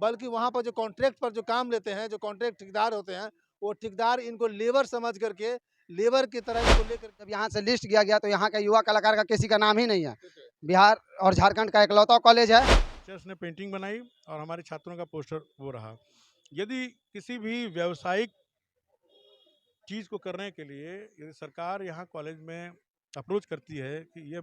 बल्कि वहाँ पर जो कॉन्ट्रैक्ट पर जो काम लेते हैं, जो कॉन्ट्रैक्ट ठेकेदार होते हैं, वो ठेकेदार इनको लेबर समझ करके, लेबर की तरह इनको लेकर जब यहाँ से लिस्ट किया गया तो यहाँ का युवा कलाकार का किसी का नाम ही नहीं है। बिहार और झारखंड का इकलौता कॉलेज है। टीचर्स ने पेंटिंग बनाई और हमारे छात्रों का पोस्टर वो रहा। यदि किसी भी व्यावसायिक चीज़ को करने के लिए यदि सरकार यहाँ कॉलेज में अप्रोच करती है कि ये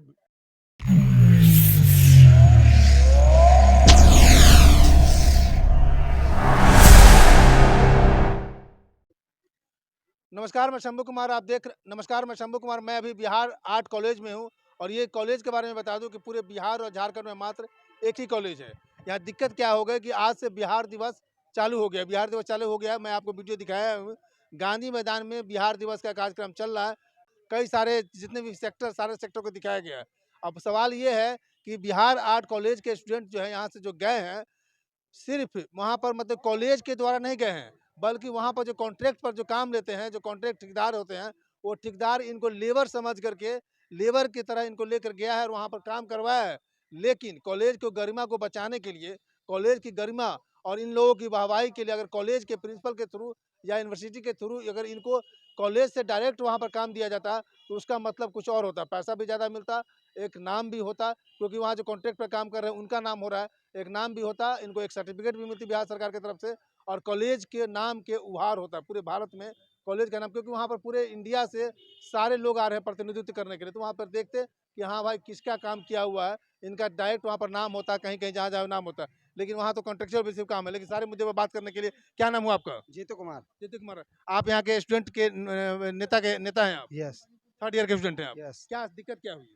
नमस्कार, मैं शंभू कुमार। मैं अभी बिहार आर्ट कॉलेज में हूँ और ये कॉलेज के बारे में बता दूं कि पूरे बिहार और झारखंड में मात्र एक ही कॉलेज है। यहाँ दिक्कत क्या हो गई कि आज से बिहार दिवस चालू हो गया। मैं आपको वीडियो दिखाया हूँ। गांधी मैदान में बिहार दिवस का कार्यक्रम चल रहा है। कई सारे जितने भी सेक्टर, सारे सेक्टर को दिखाया गया है। अब सवाल ये है कि बिहार आर्ट कॉलेज के स्टूडेंट जो है यहाँ से जो गए हैं, सिर्फ वहाँ पर मतलब कॉलेज के द्वारा नहीं गए हैं, बल्कि वहाँ पर जो कॉन्ट्रैक्ट पर जो काम लेते हैं, जो कॉन्ट्रैक्ट ठेकेदार होते हैं, वो ठेकेदार इनको लेबर समझ करके, लेबर की तरह इनको लेकर गया है और वहाँ पर काम करवाया है। लेकिन कॉलेज को गरिमा को बचाने के लिए, कॉलेज की गरिमा और इन लोगों की वाहवाही के लिए अगर कॉलेज के प्रिंसिपल के थ्रू या यूनिवर्सिटी के थ्रू अगर इनको कॉलेज से डायरेक्ट वहाँ पर काम दिया जाता तो उसका मतलब कुछ और होता, पैसा भी ज़्यादा मिलता, एक नाम भी होता, क्योंकि वहाँ जो कॉन्ट्रैक्ट पर काम कर रहे हैं उनका नाम हो रहा है, एक नाम भी होता, इनको एक सर्टिफिकेट भी मिलती बिहार सरकार की तरफ से और कॉलेज के नाम के उभार होता है पूरे भारत में कॉलेज का नाम, क्योंकि वहाँ पर पूरे इंडिया से सारे लोग आ रहे हैं प्रतिनिधित्व करने के लिए। तो वहाँ पर देखते कि हाँ भाई किसका काम किया हुआ है, इनका डायरेक्ट वहाँ पर नाम होता है, कहीं कहीं जहाँ जहाँ नाम होता है, लेकिन वहाँ तो कॉन्ट्रेक्चुअल बेसिस काम है। लेकिन सारे मुद्दे पर बात करने के लिए, क्या नाम हुआ आपका? जीतू कुमार। जीतू कुमार। आप यहाँ के स्टूडेंट के नेता हैं आप? यस। थर्ड ईयर के स्टूडेंट हैं आप? यस। क्या दिक्कत क्या हुई?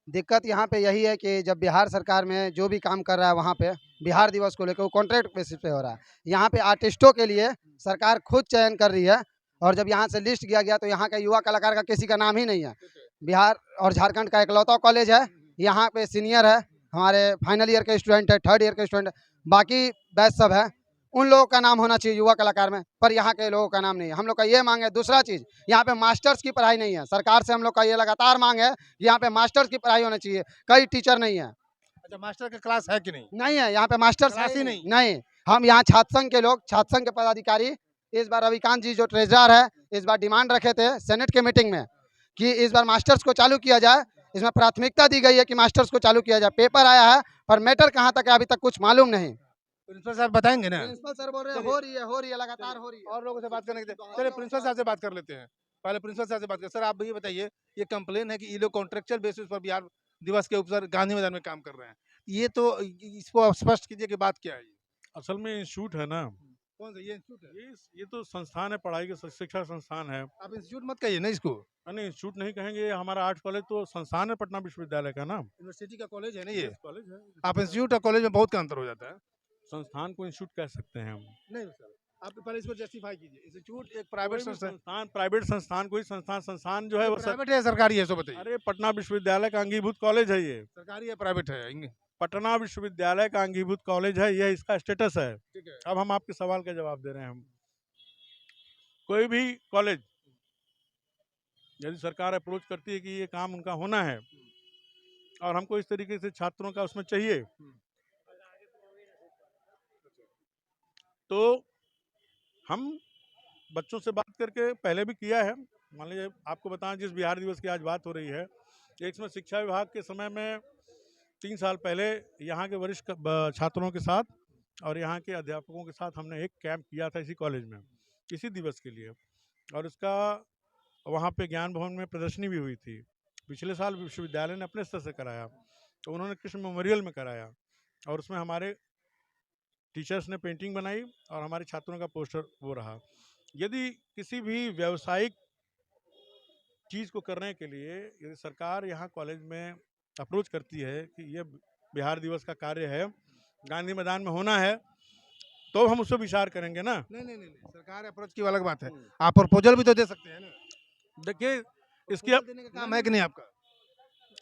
दिक्कत यहाँ पे यही है कि जब बिहार सरकार में जो भी काम कर रहा है वहाँ पे बिहार दिवस को लेकर वो कॉन्ट्रैक्ट बेसिस पे हो रहा है। यहाँ पे आर्टिस्टों के लिए सरकार खुद चयन कर रही है और जब यहाँ से लिस्ट किया गया तो यहाँ का युवा कलाकार का किसी का नाम ही नहीं है। बिहार और झारखंड का इकलौता कॉलेज है। यहाँ पे सीनियर है, हमारे फाइनल ईयर के स्टूडेंट है, थर्ड ईयर के स्टूडेंट, बाकी बैच सब है, उन लोगों का नाम होना चाहिए युवा कलाकार में, पर यहाँ के लोगों का नाम नहीं है। हम लोग का ये मांग है। दूसरा चीज़, यहाँ पे मास्टर्स की पढ़ाई नहीं है। सरकार से हम लोग का ये लगातार मांग है कि यहाँ पे मास्टर्स की पढ़ाई होनी चाहिए। कई टीचर नहीं है। अच्छा, मास्टर का क्लास है कि नहीं? नहीं है यहाँ पे मास्टर्स क्लास ही नहीं। नहीं, हम यहाँ छात्र संघ के लोग, छात्र संघ के पदाधिकारी, इस बार रविकांत जी जो ट्रेजरर है, इस बार डिमांड रखे थे सेनेट के मीटिंग में कि इस बार मास्टर्स को चालू किया जाए। इसमें प्राथमिकता दी गई है कि मास्टर्स को चालू किया जाए। पेपर आया है पर मैटर कहाँ तक है अभी तक कुछ मालूम नहीं। प्रिंसिपल साहब बताएंगे ना? प्रिंसिपल सर बोल रहे हैं हो रही है लगातार हो रही है। और लोगों से बात करने के चलिए प्रिंसिपल साहब से बात कर लेते हैं। पहले प्रिंसिपल साहब से बात कर। सर आप ये बताइए, ये कंप्लेन है कि ये लोग कॉन्ट्रेक्चुअल बेसिस पर बिहार दिवस के उपसर गांधी मैदान में काम कर रहे हैं, ये तो इसको आप स्पष्ट कीजिए कि बात क्या है? असल में इंस्टीट्यूट है ना, कौन सा ये इंस्टीट्यूट है? ये तो संस्थान है, पढ़ाई के शिक्षा संस्थान है। आप इंस्टीट्यूट मत कहिए ना इसको। नहीं, इंस्टीट्यूट नहीं कहेंगे, ये हमारा आर्ट कॉलेज तो संस्थान है पटना विश्वविद्यालय का ना, यूनिवर्सिटी का कॉलेज है ना ये? कॉलेज है। आप इंस्टीट्यूट और कॉलेज में बहुत का अंतर हो जाता है। संस्थान को इंस्टीट्यूट कह सकते हैं हम। नहीं सर, आप पहले इसको जस्टिफाई कीजिए। इंस्टीट्यूट एक प्राइवेट संस्थान, प्राइवेट संस्थान, कोई संस्थान जो है वो प्राइवेट है सरकारी है? सो बताइए। अरे पटना विश्वविद्यालय का अंगीभूत कॉलेज है ये। सरकारी है प्राइवेट है? पटना विश्वविद्यालय का अंगीभूत कॉलेज है, यह इसका स्टेटस है। ठीक है। अब हम आपके सवाल का जवाब दे रहे हैं। हम कोई भी कॉलेज यदि सरकार अप्रोच करती है कि ये काम उनका होना है और हमको इस तरीके से छात्रों का उसमें चाहिए, तो हम बच्चों से बात करके पहले भी किया है। मान लीजिए आपको बताएं, जिस बिहार दिवस की आज बात हो रही है, इसमें शिक्षा विभाग के समय में 3 साल पहले यहाँ के वरिष्ठ छात्रों के साथ और यहाँ के अध्यापकों के साथ हमने एक कैंप किया था इसी कॉलेज में, इसी दिवस के लिए, और इसका वहाँ पे ज्ञान भवन में प्रदर्शनी भी हुई थी। पिछले साल विश्वविद्यालय ने अपने स्तर से कराया, तो उन्होंने कृष्ण मेमोरियल में कराया और उसमें हमारे टीचर्स ने पेंटिंग बनाई और हमारे छात्रों का पोस्टर वो रहा। यदि किसी भी व्यावसायिक चीज़ को करने के लिए यदि सरकार यहाँ कॉलेज में अप्रोच करती है कि ये बिहार दिवस का कार्य है, गांधी मैदान में होना है, तो हम उसको विचार करेंगे ना। नहीं, सरकार अप्रोच की अलग बात है, आप प्रपोजल भी तो दे सकते हैं ना। देखिए, इसकी अब देने का काम है कि नहीं आपका?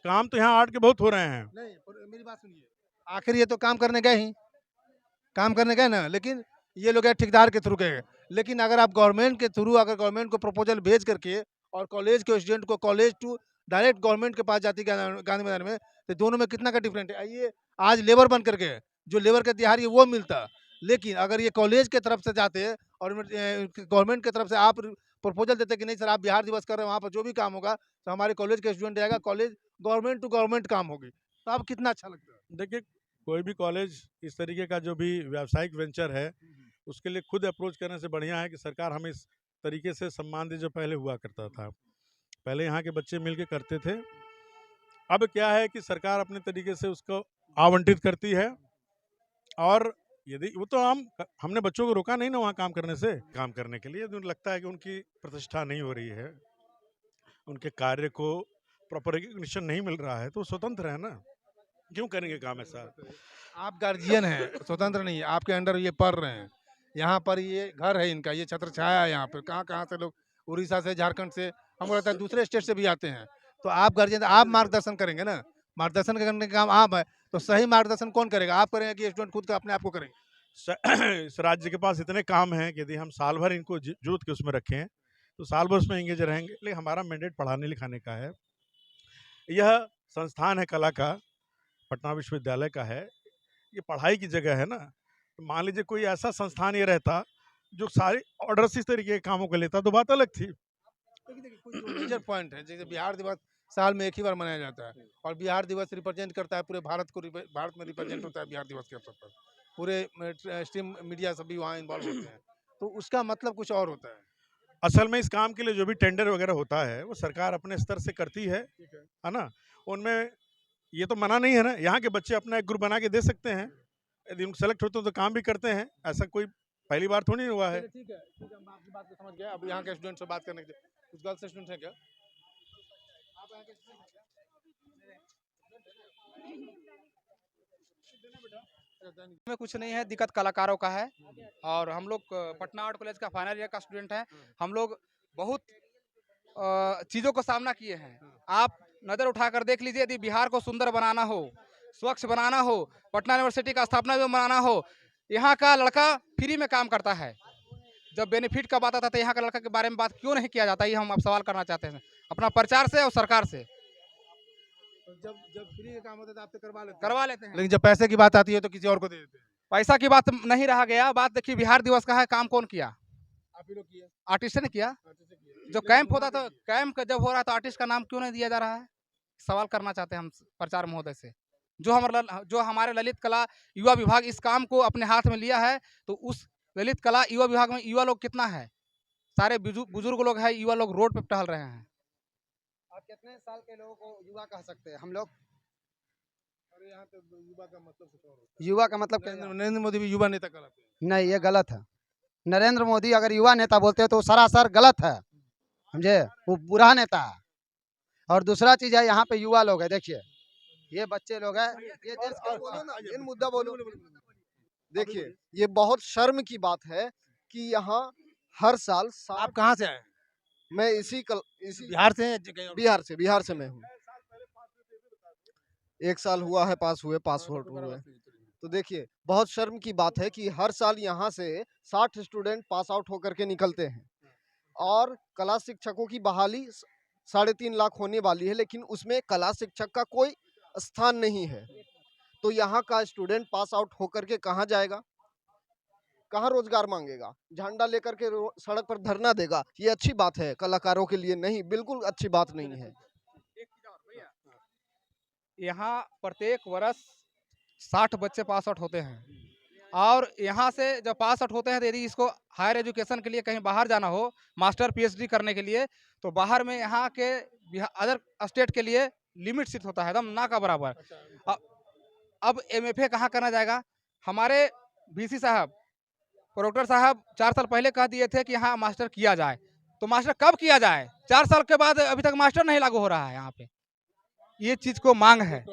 काम तो यहाँ आर्ट के बहुत हो रहे हैं। नहीं, मेरी बात सुनिए, आखिर ये तो काम करने गए ना, लेकिन ये लोग ठेकेदार के थ्रू गए। लेकिन अगर आप गवर्नमेंट के थ्रू, अगर गवर्नमेंट को प्रपोजल भेज करके और कॉलेज के स्टूडेंट को कॉलेज टू डायरेक्ट गवर्नमेंट के पास जाती गांधी मैदान में, तो दोनों में कितना का डिफरेंट है? ये आज लेबर बन करके जो लेबर का दिहाड़ी है वो मिलता, लेकिन अगर ये कॉलेज के तरफ से जाते हैं और गवर्नमेंट की तरफ से आप प्रपोजल देते कि नहीं सर आप बिहार दिवस कर रहे हैं, वहाँ पर जो भी काम होगा तो हमारे कॉलेज के स्टूडेंट जाएगा, कॉलेज गवर्नमेंट टू गवर्नमेंट काम होगी, तो आप कितना अच्छा लगता है? देखिए, कोई भी कॉलेज इस तरीके का जो भी व्यावसायिक वेंचर है, उसके लिए खुद अप्रोच करने से बढ़िया है कि सरकार हमें इस तरीके से सम्मान दे जो पहले हुआ करता था। पहले यहाँ के बच्चे मिल के करते थे। अब क्या है कि सरकार अपने तरीके से उसको आवंटित करती है, और यदि वो तो हमने बच्चों को रोका नहीं ना वहाँ काम करने से। काम करने के लिए यदि उन्हें लगता है कि उनकी प्रतिष्ठा नहीं हो रही है, उनके कार्य को प्रॉपर रिकग्निशन नहीं मिल रहा है, तो वो स्वतंत्र है ना, क्यों करेंगे काम ऐसा? आप गार्जियन हैं, स्वतंत्र नहीं है, आपके अंडर ये पढ़ रहे हैं, यहाँ पर ये घर है इनका, ये छत्र छाया है यहाँ पे, कहाँ-कहाँ से लोग उड़ीसा से, झारखंड से, हमको लगता है दूसरे स्टेट से भी आते हैं। तो आप गार्जियन, आप मार्गदर्शन करेंगे ना, मार्गदर्शन करने का काम आप है, तो सही मार्गदर्शन कौन करेगा? आप करेंगे कि स्टूडेंट खुद का अपने आप को करेंगे? इस राज्य के पास इतने काम हैं कि यदि हम साल भर इनको जूत के उसमें रखें, तो साल भर उसमें एंगेज रहेंगे। लेकिन हमारा मैंडेट पढ़ाने लिखाने का है। यह संस्थान है कला का, पटना विश्वविद्यालय का है, ये पढ़ाई की जगह है ना। तो मान लीजिए कोई ऐसा संस्थान ये रहता जो सारे ऑर्डर्स इस तरीके के कामों को लेता, तो बात अलग थी। लेकिन देखिए कुछ जो मेजर पॉइंट है, जैसे बिहार दिवस साल में एक ही बार मनाया जाता है और बिहार दिवस रिप्रेजेंट करता है पूरे भारत को, भारत में रिप्रेजेंट होता है बिहार दिवस के अवसर पर, पूरे स्ट्रीम मीडिया सभी वहाँ इन्वॉल्व होते हैं, तो उसका मतलब कुछ और होता है। असल में इस काम के लिए जो भी टेंडर वगैरह होता है वो सरकार अपने स्तर से करती है ना। उनमें ये तो मना नहीं है ना, यहाँ के बच्चे अपना एक ग्रुप बना के दे सकते हैं, यदि उनको सेलेक्ट होते हैं तो काम भी करते हैं। ऐसा कोई पहली बार थोड़ी हुआ है। ठीक है, हम आपकी बात को समझ गए। अब यहाँ के स्टूडेंट से बात करने के लिए कुछ गर्ल्स स्टूडेंट हैं क्या? आप यहाँ के स्टूडेंट हैं क्या? में कुछ नहीं है, दिक्कत कलाकारों का है। और हम लोग पटना आर्ट कॉलेज का फाइनल ईयर का स्टूडेंट है। हम लोग बहुत चीज़ों का सामना किए हैं। आप नज़र उठाकर देख लीजिए, यदि बिहार को सुंदर बनाना हो, स्वच्छ बनाना हो, पटना यूनिवर्सिटी का स्थापना भी बनाना हो, यहाँ का लड़का फ्री में काम करता है। जब बेनिफिट का बात आता है तो यहाँ का लड़का के बारे में बात क्यों नहीं किया जाता, ये हम अब सवाल करना चाहते हैं अपना प्रचार से और सरकार से। तो जब जब फ्री का काम होता है तो आपसे करवा लेते हैं, लेकिन जब पैसे की बात आती है तो किसी और को दे देते हैं। पैसा की बात नहीं रहा गया। बात देखिए, बिहार दिवस का है, काम कौन किया? आप ही लोग किए, आर्टिस्ट ने किया। आर्टिस्ट से किए। जो लेकिन कैंप होता घुमा था, के किए। कैंप जब हो रहा था, आर्टिस्ट का नाम क्यों नहीं दिया जा रहा है? सवाल करना चाहते हैं हम प्रचार महोदय से। जो हमारे ललित कला युवा विभाग इस काम को अपने हाथ में लिया है, तो उस ललित कला युवा विभाग में युवा लोग कितना है? सारे बुजुर्ग लोग हैं, युवा लोग रोड पे टहल रहे हैं। आप कितने साल के लोगों को युवा कह सकते हैं? हम लोग अरे यहाँ तो युवा का मतलब कुछ और होता युवा का मतलब है। क्या? नरेंद्र मोदी भी युवा नेता कहलाते हैं। नहीं, ये गलत है। नरेंद्र मोदी अगर युवा नेता बोलते हैं तो सरासर गलत है, समझे? वो बुरा नेता है। और दूसरा चीज है, यहाँ पे युवा लोग है, देखिए ये बच्चे लोग हैं, ये देश के बोलो ना, आइए, इन मुद्दा बोलो। देखिए, बोलिए। ये बहुत शर्म की बात है कि यहाँ हर साल आप कहाँ से आए? मैं इसी बिहार से हैं? कहीं और? बिहार से मैं हूँ। 1 साल हुआ है पास आउट हुए। तो देखिए, बहुत शर्म की बात है कि हर साल यहाँ से 60 स्टूडेंट पास आउट होकर के निकलते हैं और कला शिक्षकों की बहाली 3.5 लाख होने वाली है, लेकिन उसमें कला शिक्षक का कोई स्थान नहीं है। तो यहाँ का स्टूडेंट पास आउट होकर के कहाँ जाएगा? कहाँ रोजगार मांगेगा? झंडा लेकर के सड़क पर धरना देगा? ये अच्छी बात है कलाकारों के लिए? नहीं, बिल्कुल अच्छी बात नहीं है। यहाँ प्रत्येक वर्ष 60 बच्चे पास आउट होते हैं, और यहाँ से जब पास आउट होते हैं तो यदि इसको हायर एजुकेशन के लिए कहीं बाहर जाना हो, मास्टर पीएचडी करने के लिए, तो बाहर में यहाँ के अदर स्टेट के लिए लिमिट सीट होता है, एकदम ना का बराबर। अब एमएफए कहाँ करना जाएगा? हमारे बीसी साहब, प्रोक्टर साहब 4 साल पहले कह दिए थे कि यहाँ मास्टर किया जाए, तो मास्टर कब किया जाए? 4 साल के बाद अभी तक मास्टर नहीं लागू हो रहा है यहाँ पे। ये चीज को मांग है।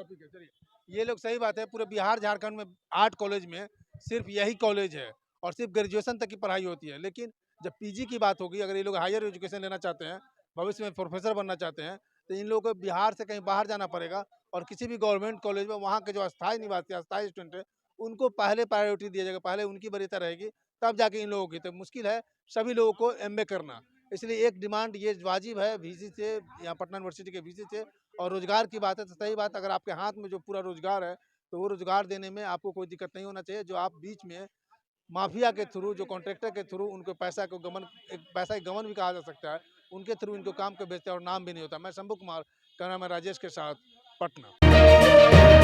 ये लोग सही बात है, पूरे बिहार झारखंड में आर्ट कॉलेज में सिर्फ यही कॉलेज है और सिर्फ ग्रेजुएशन तक की पढ़ाई होती है, लेकिन जब पीजी की बात होगी, अगर ये लोग हायर एजुकेशन लेना चाहते हैं, भविष्य में प्रोफेसर बनना चाहते हैं, तो इन लोगों को बिहार से कहीं बाहर जाना पड़ेगा और किसी भी गवर्नमेंट कॉलेज में वहाँ के जो अस्थायी निवासी, अस्थायी स्टूडेंट है, उनको पहले प्रायोरिटी दिया जाएगा, पहले उनकी वरीयता रहेगी, तब जाके इन लोगों की। तो मुश्किल है सभी लोगों को एमए करना, इसलिए एक डिमांड ये वाजिब है वीसी से, यहाँ पटना यूनिवर्सिटी के वीसी से। और रोजगार की बात है तो सही बात, अगर आपके हाथ में जो पूरा रोजगार है तो वो रोजगार देने में आपको कोई दिक्कत नहीं होना चाहिए। जो आप बीच में माफिया के थ्रू, जो कॉन्ट्रैक्टर के थ्रू उनको पैसा को गमन, एक पैसा की गमन भी कहा जा सकता है, उनके थ्रू इनको काम को बेचते हैं और नाम भी नहीं होता। मैं शंभू कुमार, कैमरामैन राजेश के साथ, पटना।